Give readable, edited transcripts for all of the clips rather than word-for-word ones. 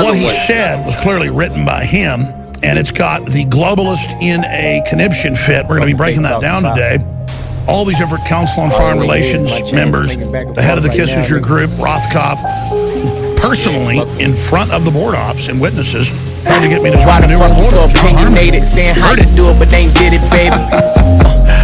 What he said was clearly written by him, and it's got the globalist in a conniption fit. We're going to be breaking that down today. All these different Council on Foreign Relations members, the head of the Kissinger group, Rothkopf, personally in front of the board ops and witnesses, trying to get me to join the New World Order. So opinionated, saying how you do it, but they ain't did it, baby.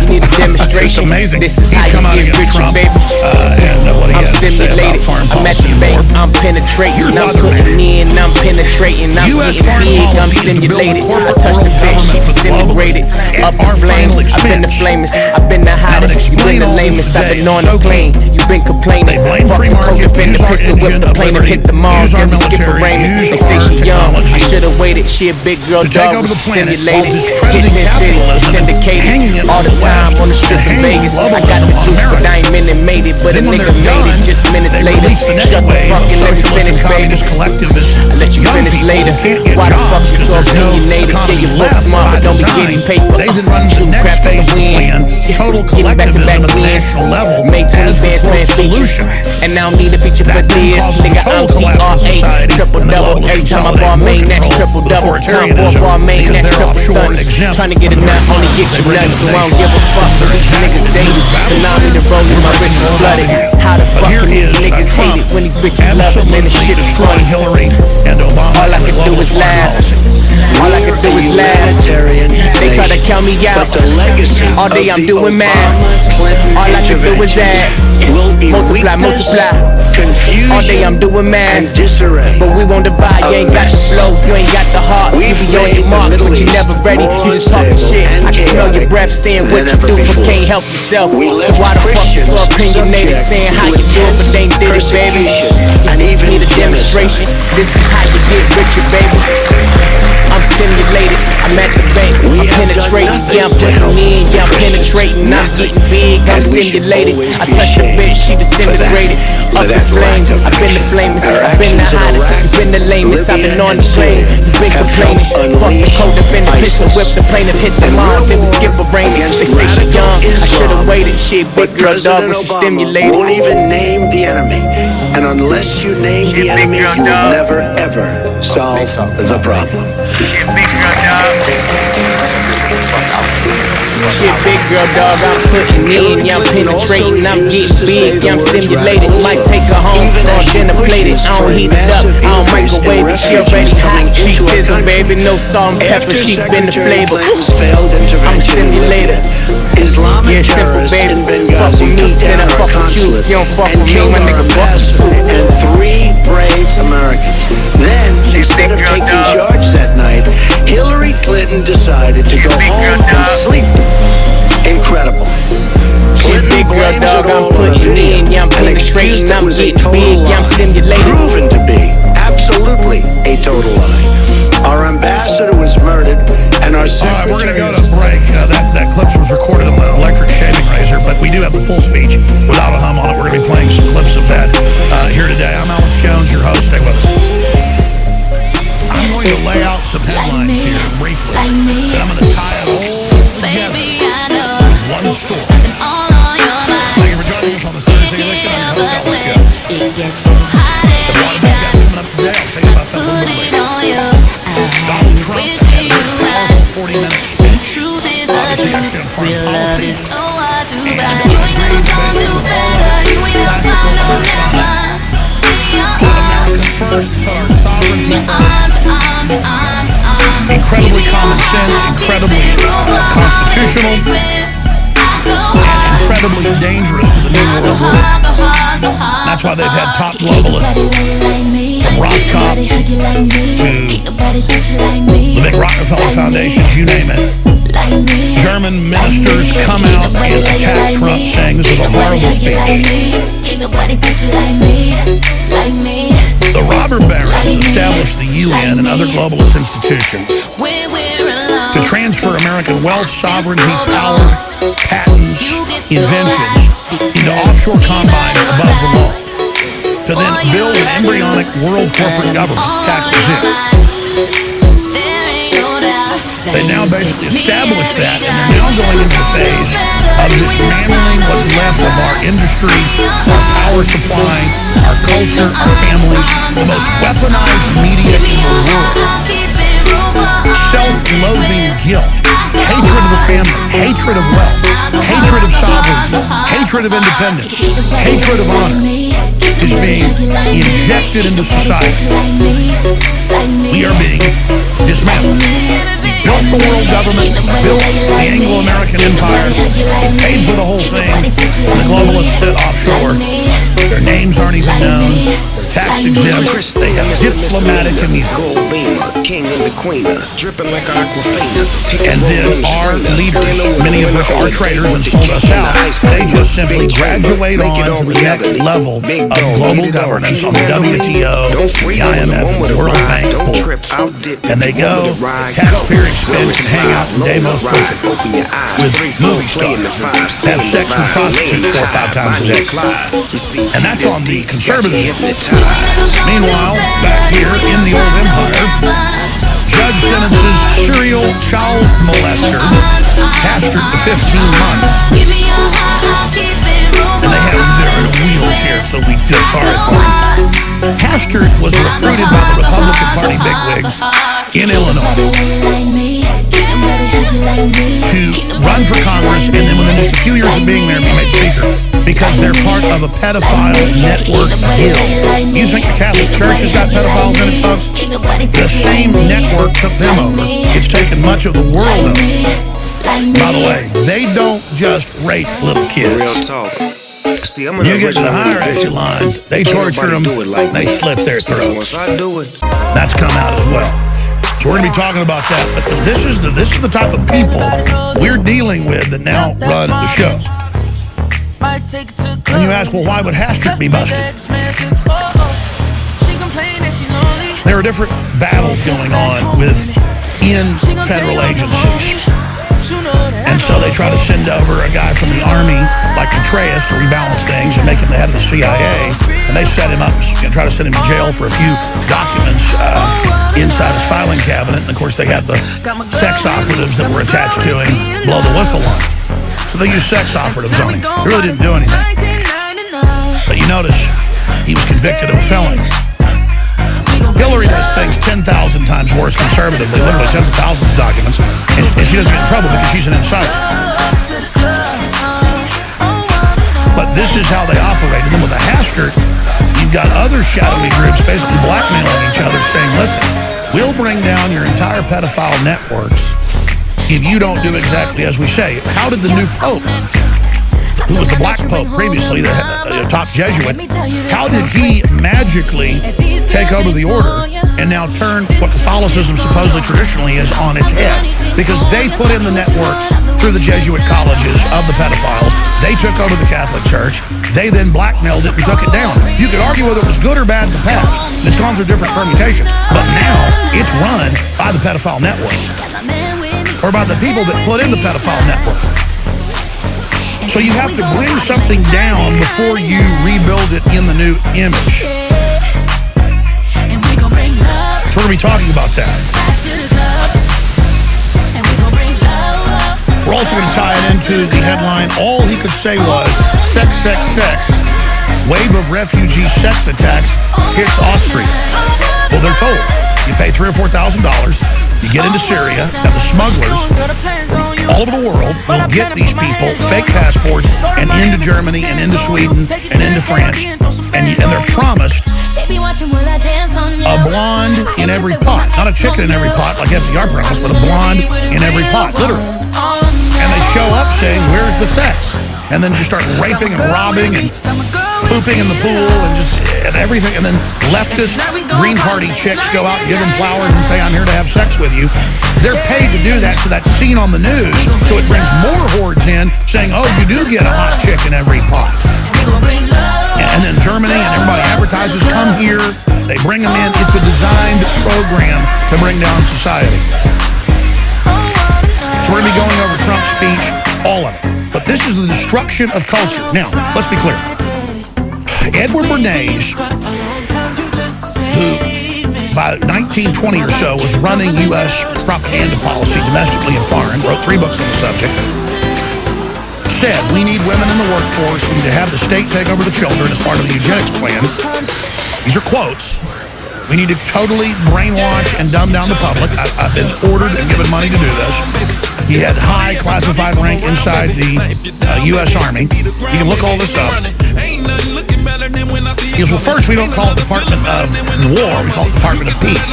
You need a demonstration. It's amazing. This is He's how come out you get against rich, Trump, baby. and what he I'm has to say about stimulated. foreign I'm at policy the and bank. more. I'm penetrating. Here's I'm another putting in. I'm penetrating. I'm U.S. getting foreign big. I'm policy is to build a stimulated. I corporate touched the world bitch. She government for the disintegrated. globalists. Up Our in flames. final I've been the expense. flamest. I've been the I'm gonna hottest. You've explain been the all this lamest. I've today. been on So the plane. You've been complaining. They blame Fuck free the market, code, been use the our pistol whip engine the of plane and liberty, hit the mall. use our Then we skip a military, Raymond. use They say our she young. I technology should've waited. She a big girl to take dog, over but the she planet stimulated. while discrediting Hits in city, capitalism, syndicated. hanging it All on the the time West, on the strip to in hang Vegas. I got globalism the on juice, but America. I ain't made it. But a Then when nigga they're made done, it just minutes they later. release the next Shut the wave fuck of and let me socialist finish, and baby. communist collectivists. I let you Young finish people later. can't get Why the fuck jobs you so because there's no opinionated? Yeah, economy you book left smart, by but don't be design. getting paper. They then run the Shooting next craps on phase the of the plan, wind. total Getting collectivism back-to-back at the wins. national level Made 20 as the bands quote playing solution. features. And now I don't need a feature for That then this. causes Nigga, a I'm total collapse of TRA. society Triple and the double. globalists Every time I consolidate bar more main, that's control triple with double. Time for a authoritarianism bar main, because that's they're triple offshore and stunning. exempt Trying to get a from the nut, only get requirements you they bring nuts. to So the I don't nation. give a fuck. They're These exactly niggas the dated. Tsunami the rolling, my wrist is flooded. How the But fuck here can these is niggas Trump hate it when these bitches love it? Man, this shit is destroying funny. Hillary and Obama. All I and can the do globalist is foreign laugh. policy. All I can do is laugh. They try to count me out. All day I'm doing math. All I can do is add. Multiply, multiply. All day I'm doing math. But we won't divide. You ain't got the flow, you ain't got the heart. You be on your mark, but you never ready. You just talking shit. I can smell your breath saying what you do, but can't help yourself. So why the fuck you so opinionated, saying how you do it, but they ain't did it, baby? Need a demonstration. This is how you get richer, baby. I'm stimulated, I'm at the bank, I'm penetrating, yeah, I'm putting in, yeah, I'm penetrating, I'm getting big, I'm stimulated. I touched the bitch, she disintegrated. Up in flames, I've been the flamest, I've been the hottest, you've been the lamest, I've been on the plane, you've been complaining. Fuck the code, defend the pistol, whip the plaintiff, hit the mom, then we skip a rain. They say she young, I should've waited, she a big girl dog when she stimulated. Won't even name the enemy, and unless you name the enemy, you will never ever solve the problem. She a big girl dog, I'm putting in, yeah, I'm penetrating, I'm getting big, yeah, I'm stimulated. Might take her home, or dinner plated. I don't heat it up, I don't microwave it. She already hot, she sizzle, baby, no salt and pepper, she been the flavor. I'm a stimulator. Yeah, simple, baby. Fuck with me, then I fuck with you. If you don't fuck with me, my nigga, fuck with you. And 3 brave Americans. Then, instead of taking charge that night, Hillary Clinton decided to go home and sleep. Incredible. She a big girl dog, I'm putting in, yeah, I'm penetrating, I'm getting big, yeah, I'm stimulated. Proven to be absolutely a total lie. Our ambassador was murdered, and our secretary... All right, we're going to go to break. That clip was recorded on an electric shaving razor, but we do have the full speech without a hum on it. We're going to be playing some clips of that here today. I'm Alex Jones, your host. Stay with us. I'm going to lay out some headlines here briefly, and I'm going to tie it all together with one story. Thank you for joining us on this Thursday edition. I'm your host, Alex Jones. The one that got coming up today, I'll tell you about that a little bit later. Donald Trump had a powerful 40 minutes speech, obviously yesterday on foreign policy, and agreed basically with all the classical put America first, put our sovereignty first. Incredibly common sense, incredibly constitutional, and incredibly dangerous to the New World Order. That's why they've had top globalists from Rothkopf to the big Rockefeller Foundations, you name it. German ministers come out and attack Trump, saying this is a horrible speech. The robber barons established the UN and other globalist institutions to transfer American wealth, sovereignty, power, patents, inventions into offshore combines above the law, to then build an embryonic world corporate government, tax exempt. They now basically established that, and they're now going into the phase of dismantling what's left of our industry, our power supply, our culture, our families, the most weaponized media in the world. Self-loathing guilt, hatred of the family, hatred of wealth, hatred of sovereignty, hatred of independence, hatred of honor is being injected into society. We are being dismantled. We built the world government, built the Anglo-American empire, paid for the whole thing, and the globalists sit offshore. Their names aren't even known. They're tax exempt. They have diplomatic immunity. And then our leaders, many of which are traitors and sold us out, they just simply graduate on to the next level of global governance on the WTO, the IMF, and the World Bank boards. And they go at taxpayer expense and hang out in Davos with movie stars, have sex with prostitutes 4 or 5 times a day. And that's on the conservative end. Meanwhile, back here in the old empire, judge sentences serial child molester Hastert to 15 months. And they have him there in a wheelchair, so we feel sorry for him. Hastert was recruited by the Republican Party bigwigs in Illinois to run for Congress, and then within just a few years of being there, be made speaker, because they're part of a pedophile network guild. You think the Catholic Church has got pedophiles in it, folks? The same network took them over. It's taken much of the world over. By the way, they don't just rape little kids. Real talk. See, I'm you get to the higher echelons, they torture them, they slit their throats. That's come out as well. So we're going to be talking about that. But this is the type of people we're dealing with that now run the show. And you ask, well, why would Hastert be busted? There are different battles going on within federal agencies. And so they try to send over a guy from the Army, like Petraeus, to rebalance things and make him the head of the CIA. And they set him up and try to send him to jail for a few documents inside his filing cabinet. And, of course, they had the sex operatives that were attached to him blow the whistle on him. So they used sex operatives on him. They really didn't do anything. But you notice he was convicted of a felony. Hillary does things 10,000 times worse conservatively, literally tens of thousands of documents, and she doesn't get in trouble because she's an insider. But this is how they operate. And then with the Hastert, you've got other shadowy groups basically blackmailing each other, saying, listen, we'll bring down your entire pedophile networks if you don't do exactly as we say. How did the new Pope, who was the Black Pope previously, the top Jesuit, how did he magically take over the order and now turn what Catholicism supposedly traditionally is on its head? Because they put in the networks through the Jesuit colleges of the pedophiles. They took over the Catholic Church. They then blackmailed it and took it down. You could argue whether it was good or bad in the past. It's gone through different permutations. But now it's run by the pedophile network, or by the people that put in the pedophile network. So you have to bring something down before you rebuild it in the new image. So we're going to be talking about that. We're also going to tie it into the headline, all he could say was, sex, sex, sex. Wave of refugee sex attacks hits Austria. Well, they're told, you pay $3,000 or $4,000, you get into Syria, and the smugglers from all over the world will get these people fake passports and into Germany and into Sweden and into France, and they're promised a blonde in every pot. Not a chicken in every pot like FDR promised, but a blonde in every pot, literally. And they show up saying, where's the sex? And then just start raping and robbing and pooping in the pool and everything. And then leftist Green Party chicks go out and give them flowers and say, I'm here to have sex with you. They're paid to do that, so that's seen on the news. So it brings more hordes in saying, oh, you do get a hot chick in every pot. And then Germany and everybody advertises, come here. They bring them in. It's a designed program to bring down society. So we're going to be going over Trump's speech, all of it. But this is the destruction of culture. Now, let's be clear. Edward Bernays, who, by 1920 or so, was running U.S. propaganda policy domestically and foreign, wrote 3 books on the subject, said, we need women in the workforce, we need to have the state take over the children as part of the eugenics plan. These are quotes. We need to totally brainwash and dumb down the public. I've been ordered and given money to do this. He had high classified rank inside the U.S. Army. You can look all this up. He goes, well, first, we don't call it Department of War. We call it Department of Peace.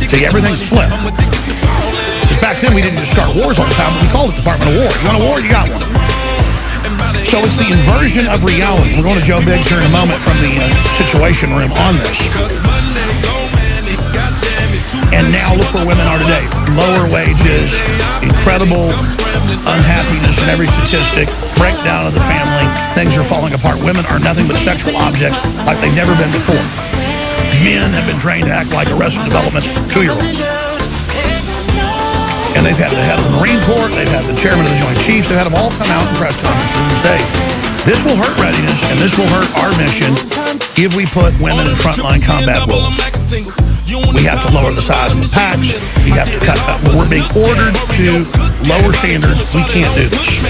See, everything's flipped. Because back then, we didn't just start wars all the time, but we called it Department of War. You want a war? You got one. So it's the inversion of reality. We're going to Joe Biggs here in a moment from the Situation Room on this. And now look where women are today. Lower wages, incredible unhappiness in every statistic, breakdown of the family, things are falling apart. Women are nothing but sexual objects like they've never been before. Men have been trained to act like Arrested Development 2-year-olds. And they've had the head of the Marine Corps, they've had the chairman of the Joint Chiefs, they've had them all come out in press conferences and say, this will hurt readiness and this will hurt our mission if we put women in frontline combat roles. We have to lower the size of the packs, we have to cut up. We're being ordered to lower standards, we can't do this.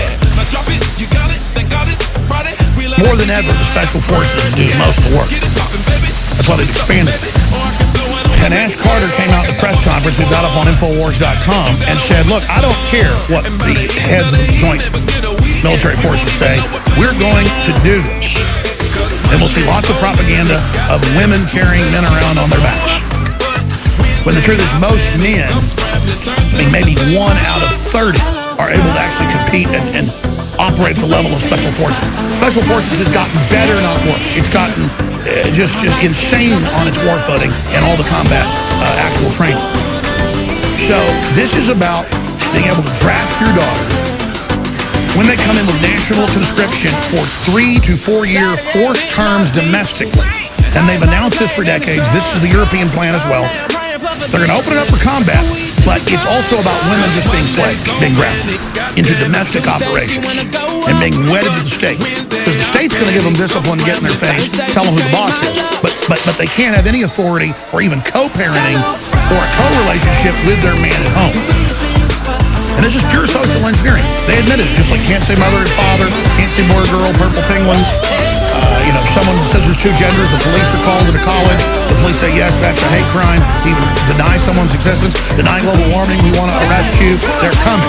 More than ever, the Special Forces do most of the work. That's why they've expanded. And Ash Carter came out in a press conference we've got up on Infowars.com and said, look, I don't care what the heads of the joint military forces say. We're going to do this. And we'll see lots of propaganda of women carrying men around on their backs. When the truth is most men, I mean maybe 1 out of 30, are able to actually compete and operate at the level of Special Forces. Special Forces has gotten better, not worse. It's gotten just insane on its war footing and all the combat actual training. So this is about being able to draft your daughters when they come in with national conscription for 3 to 4 year forced terms domestically. And they've announced this for decades. This is the European plan as well. They're going to open it up for combat, but it's also about women just being slaves, being drafted into domestic operations and being wedded to the state. Because the state's going to give them discipline to get in their face, tell them who the boss is. But they can't have any authority or even co-parenting or a co-relationship with their man at home. And this is pure social engineering. They admit it, just like can't say mother and father, can't say boy or girl, purple penguins. If someone says there's 2 genders, the police are called to the college. The police say, yes, that's a hate crime. Even deny someone's existence, deny global warming, we want to arrest you. They're coming.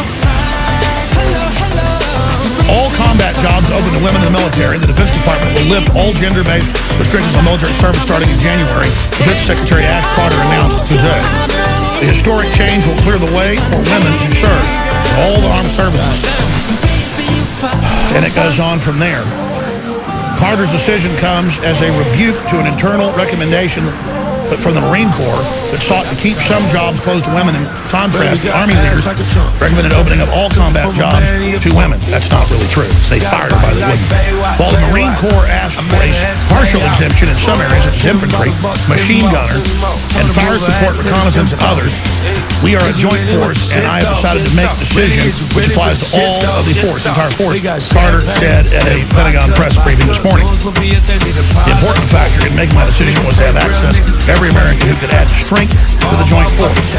All combat jobs open to women in the military. The Defense Department will lift all gender-based restrictions on military service starting in January. Defense Secretary Ash Carter announced today. The historic change will clear the way for women to serve in all the armed services. And it goes on from there. Carter's decision comes as a rebuke to an internal recommendation from the Marine Corps that sought to keep some jobs closed to women. In contrast, the Army leaders recommended opening up all combat jobs to women. That's not really true. They fired her by the women. While the Marine Corps asked for a partial exemption in some areas, such as infantry, machine gunner, and fire support, reconnaissance, and others, we are a joint force, and I have decided to make a decision which applies to all of the force, entire force, Carter said at a Pentagon press briefing this morning. The important factor in making my decision was to have access to every American who could add strength to the joint force.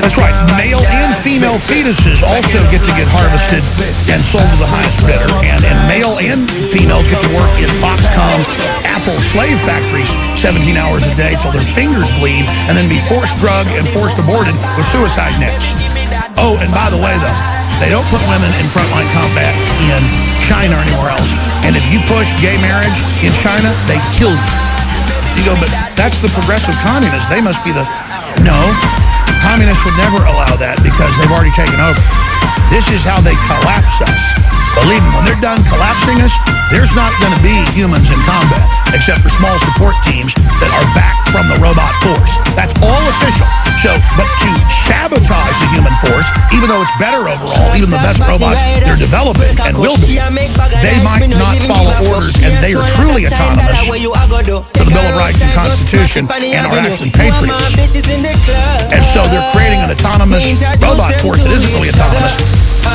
That's right, male and female fetuses also get harvested and sold to the highest bidder, and male and females get to work in Foxconn Apple slave factories 17 hours a day till their fingers bleed, and then be forced drugged and forced aborted with suicide nets. Oh, and by the way, though, they don't put women in frontline combat in China or anywhere else. And if you push gay marriage in China, they kill you. You go, but that's the progressive communists. They must be the... No, communists would never allow that because they've already taken over. This is how they collapse us. Believe me, when they're done collapsing us, there's not going to be humans in combat, except for small support teams that are backed from the robot force. That's all official. So, but to sabotage the human force, even though it's better overall, even the best robots they're developing and will be, they might not follow orders, and they are truly autonomous to the Bill of Rights and Constitution and are actually patriots. And so they're creating an autonomous robot force that isn't really autonomous.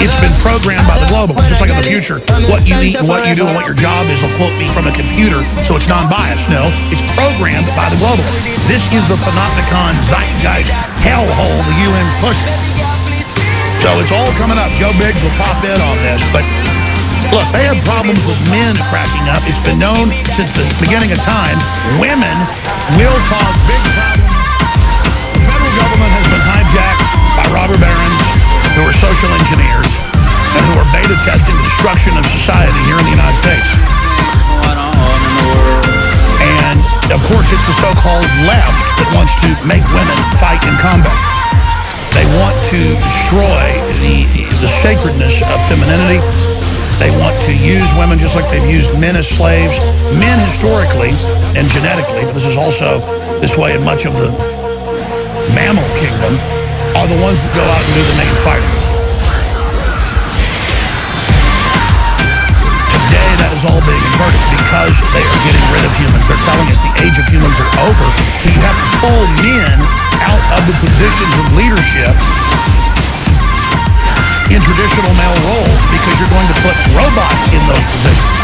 It's been programmed by the globalists. Just like in the future, what you eat and what you do and what your job is will quote me from a computer, so it's non-biased. No, it's programmed by the globalists. This is the panopticon zeitgeist hellhole the UN pushed. So it's all coming up. Joe Biggs will pop in on this, but look, they have problems with men cracking up. It's been known since the beginning of time. Women will cause big problems. The federal government has been hijacked by robber barons who are social engineers and who are beta testing the destruction of society here in the United States. And, of course, it's the so-called left that wants to make women fight in combat. They want to destroy the sacredness of femininity. They want to use women just like they've used men as slaves. Men historically and genetically, but this is also this way in much of the mammal kingdom, are the ones that go out and do the naked fighting. Today that is all being inverted because they are getting rid of humans. They're telling us the age of humans are over, so you have to pull men out of the positions of leadership in traditional male roles because you're going to put robots in those positions.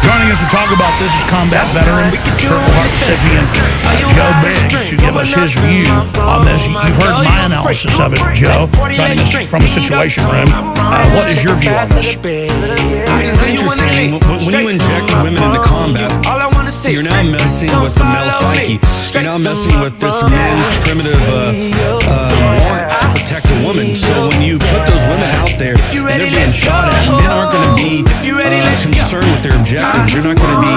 Joining us to talk about this is combat veteran, Purple Heart recipient Joe Biggs to give us his view on this. You've heard my analysis of it, Joe, joining us from a situation room. What is your view on this? It's interesting. When you inject women into combat, you're now messing with the male psyche. You're now messing with this man's primitive want to protect a woman. So when you put those women out there and they're being shot at, men aren't going to be concerned with their objectives. You're not going to be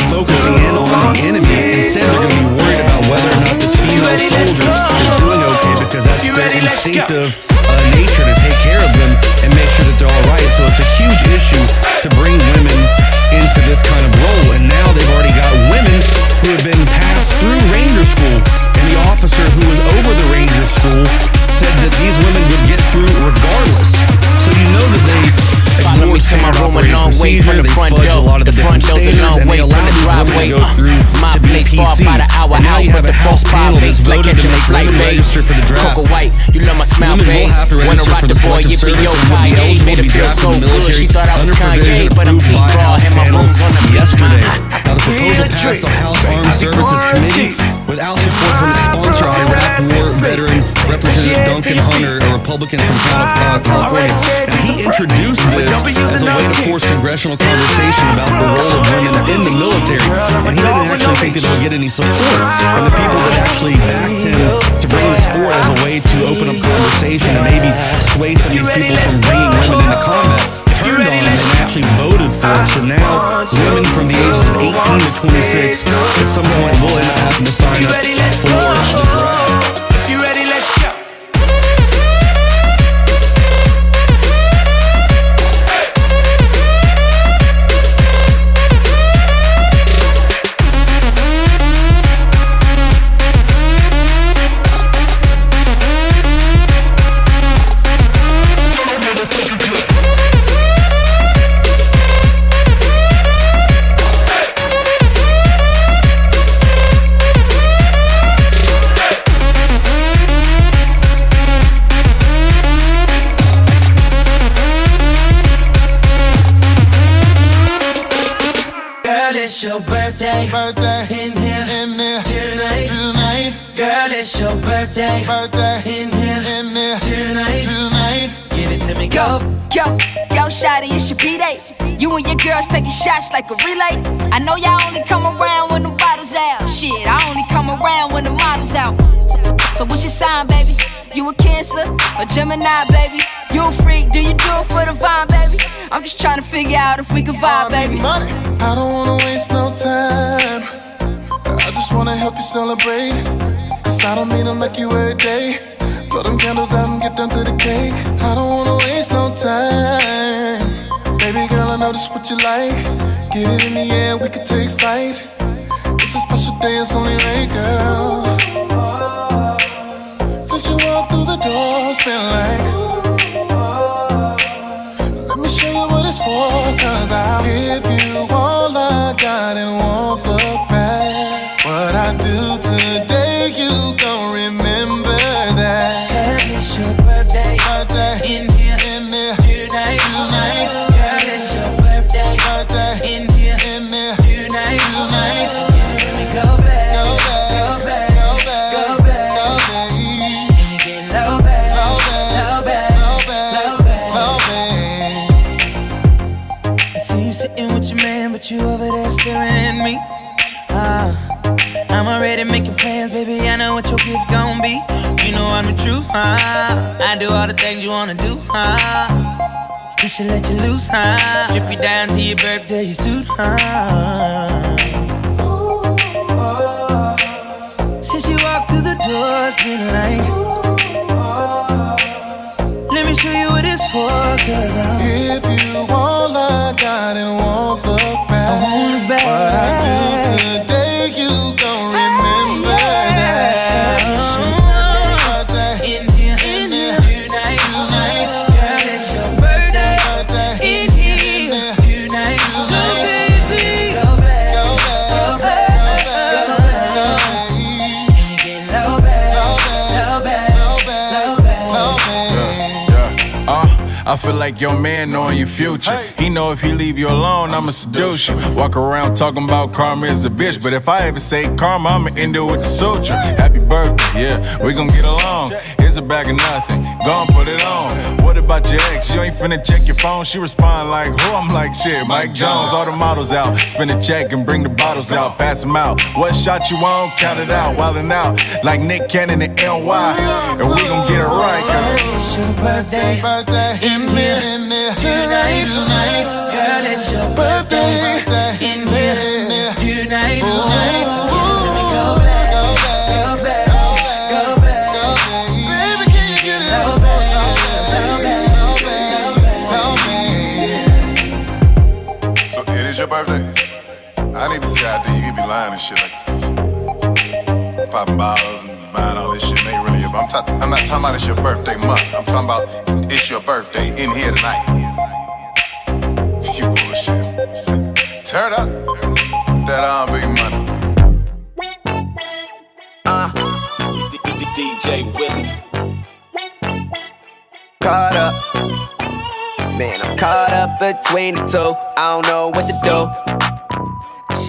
focusing in on the enemy. Instead, they're going to be worried about whether or not this female soldier is doing okay because that's their instinctive nature to take care of them and make sure that they're all right. So it's a huge issue to bring women into this kind of role. And now they've already got women who have been passed through Ranger School. And the officer who was over the Ranger School said that these women would get through regardless. So you know that they ignored standard operating procedure, they fudge a lot of the different standards, and they allowed these women to go through to be PC. And now you have a House panel that's voted to make women register for the draft. Women will have to register for the selective service and would be eligible to be drafted in the military under provision approved by a House panel yesterday. Now the proposal passed the House Armed Services Committee without support from its sponsor, Iraq War veteran Representative Duncan Hunter, a Republican from California. And he introduced this as a way to force congressional conversation about the role of women in the military. And he didn't actually think that it would get any support. And the people that actually backed him to bring this forward as a way to open up conversation and maybe sway some of these people from bringing women into combat turned on him and actually voted for it. So now women from the ages of 18 to 26 at some point will end up having to sign up for the draft. It's your birthday, in here, tonight. Girl, it's your birthday, in here, tonight. Give it to me, go. Yo, shawty, it's your B-Day. You and your girls taking shots like a relay. I know y'all only come around when the bottles out. Shit, I only come around when the model's out. So what's your sign, baby? You a Cancer or Gemini, baby? You a freak, do you do it for the vibe, baby? I'm just trying to figure out if we can vibe, baby. Money. I don't wanna waste no time. I just wanna help you celebrate. Cause I don't mean to make you every day. Blow them candles out and get down to the cake. I don't wanna waste no time. Baby girl, I know this what you like. Get it in the air, we can take flight. It's a special day, it's only right, girl. Since you walked through the door, it's been like, let me show you what it's for. Cause I'll give you all I got and won't look back. What I do today, you gon' remember that. Cause it's your birthday, in here, if gon' be. You know I'm the truth, I do all the things you wanna do, He should let you loose, strip you down to your birthday suit, Since you walked through the doors, been like, let me show you what it's for, cause if you won't look out and won't look back, I won't look back. What I do today, you gon' remember that. In here, tonight, girl, it's your birthday. In here, tonight, go baby, go back, go back, Can you get low back, low back. I feel like your man knowing your future. He know if he leave you alone, I'ma seduce you. Walk around talking about karma is a bitch, but if I ever say karma, I'ma end it with the suture. Happy birthday, yeah, we gon' get along. Here's a bag of nothing, gon' put it on. What about your ex? You ain't finna check your phone. She respond like, who? I'm like, shit, Mike Jones. All the models out, spin a check and bring the bottles out, pass them out. What shot you on? Count it out, wildin' out like Nick Cannon and NY. And we gon' get it right, cause it's your birthday. In here, tonight, girl, it's your birthday. In here, tonight, Tell me go back, go back, baby, can you get it low back, So it is your birthday. I need to see out there. You can be lying and shit like popping bottles and buying all this shit. It ain't really. I'm not talking about it's your birthday month. I'm talking about it's your birthday in here tonight. You bullshit. Turn up that big money. DJ Willie. Caught up. Man, I'm caught up between the two. I don't know what to do.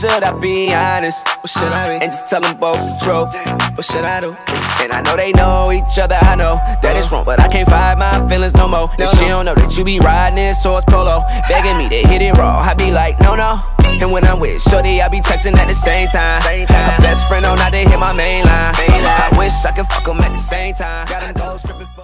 Should I be honest? Or should I be? And just tell them both the truth? What should I do? And I know they know each other, I know that it's wrong, but I can't fight my feelings no more. That she don't know that you be riding this horse polo, begging me to hit it raw. I be like, no. And when I'm with shorty, I be texting at the same time. My best friend don't not to hit my main line. I wish I could fuck 'em at the same time. Got 'em go stripping for